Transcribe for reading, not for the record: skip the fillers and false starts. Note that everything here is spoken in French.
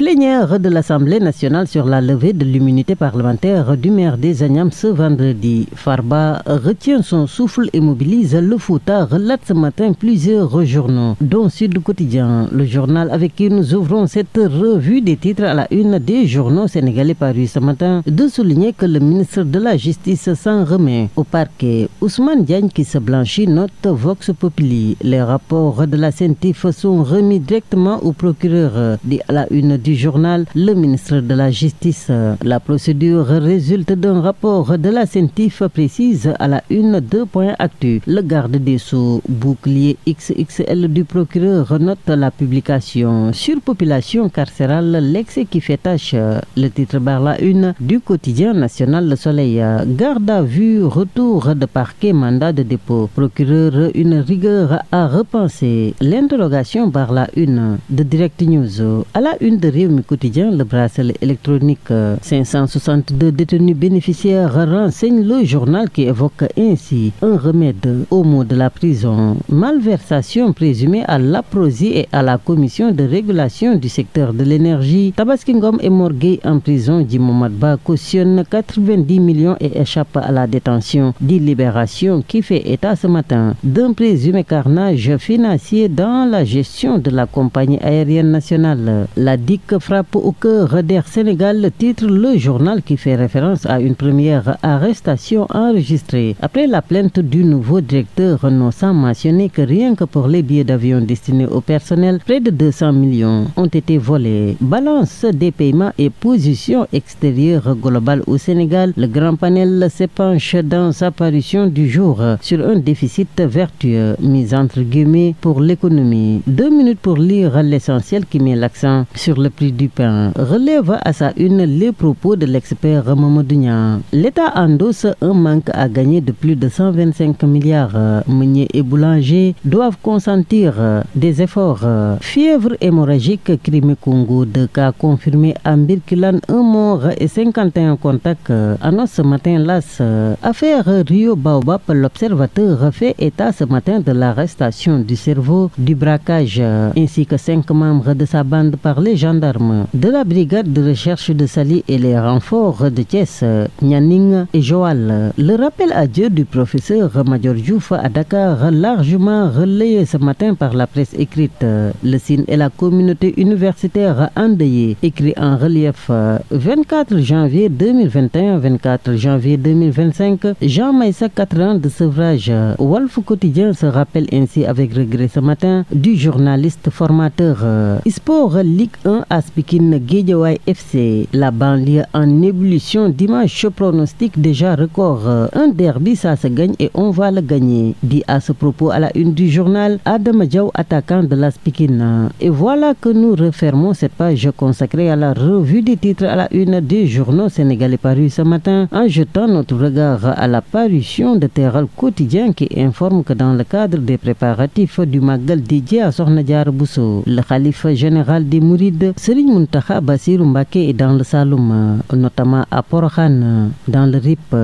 Plénière de l'Assemblée nationale sur la levée de l'immunité parlementaire du maire des Agnam ce vendredi. Farba retient son souffle et mobilise le Fouta, relate ce matin plusieurs journaux, dont Sud Quotidien, le journal avec qui nous ouvrons cette revue des titres à la une des journaux sénégalais parus ce matin, de souligner que le ministre de la Justice s'en remet au parquet. Ousmane Diagne qui se blanchit, note Vox Populi. Les rapports de la CENTIF sont remis directement au procureur. Dit à la une du journal, le ministre de la Justice. La procédure résulte d'un rapport de la CENTIF, précise à la une 2.actu. Le garde des Sceaux, bouclier XXL du procureur, note la publication. Surpopulation carcérale, l'excès qui fait tâche. Le titre barre la une du quotidien national Le Soleil. Garde à vue, retour de parquet, mandat de dépôt. Procureur, une rigueur à repenser. L'interrogation barre la une de Direct News. À la une de Rewmi Quotidien, le bracelet électronique. 562 détenus bénéficiaires, renseigne le journal qui évoque ainsi un remède aux maux de la prison. Malversation présumée à l'APROSI et à la commission de régulation du secteur de l'énergie. Tabaski Ngom et Morgueil en prison. Djimomad Ba cautionne 90 millions et échappe à la détention. Dit Libération qui fait état ce matin d'un présumé carnage financier dans la gestion de la compagnie aérienne nationale. La DIC frappe au cœur d'Air Sénégal, titre le journal qui fait référence à une première arrestation enregistrée après la plainte du nouveau directeur, non sans mentionner que rien que pour les billets d'avion destinés au personnel, près de 200 millions ont été volés. Balance des paiements et position extérieure globale au Sénégal, le grand panel s'épanche dans sa parution du jour sur un déficit vertueux mis entre guillemets pour l'économie. 2 minutes pour lire l'essentiel qui met l'accent sur le prix du pain. Relève à sa une les propos de l'expert Mamadou Niang. L'État endosse un manque à gagner de plus de 125 milliards. Meuniers et boulangers doivent consentir des efforts. Fièvre hémorragique, Crimée-Congo, 2 cas confirmés à Birkelane, 1 mort et 51 contacts. Annonce ce matin l'AS. Affaire Rio Baobab, l'observateur fait état ce matin de l'arrestation du cerveau, du braquage, ainsi que 5 membres de sa bande par les gendarmes de la brigade de recherche de Saly et les renforts de Thiès, Nianing et Joal. Le rappel à Dieu du professeur Madior Diouf à Dakar, largement relayé ce matin par la presse écrite. Le SIN et la communauté universitaire endeuillée, écrit en relief 24 janvier 2021, 24 janvier 2025, Jean Maïssa 4 ans de sevrage. Walf Quotidien se rappelle ainsi avec regret ce matin du journaliste formateur. Sport Ligue 1 à Pikine, Guédiawaye FC. La banlieue en ébullition, dimanche pronostic déjà record. Un derby, ça se gagne et on va le gagner. Dit à ce propos à la une du journal Adam Diaw, attaquant de la Pikine. Et voilà que nous refermons cette page consacrée à la revue des titres à la une des journaux sénégalais parus ce matin en jetant notre regard à la parution de Terral Quotidien qui informe que dans le cadre des préparatifs du Magal dédié à Sokhna Diarra Bousso, le khalife général des Mourides, Serigne Mountakha Bassirou Mbacké est dans le Saloum, notamment à Porokhane, dans le RIP.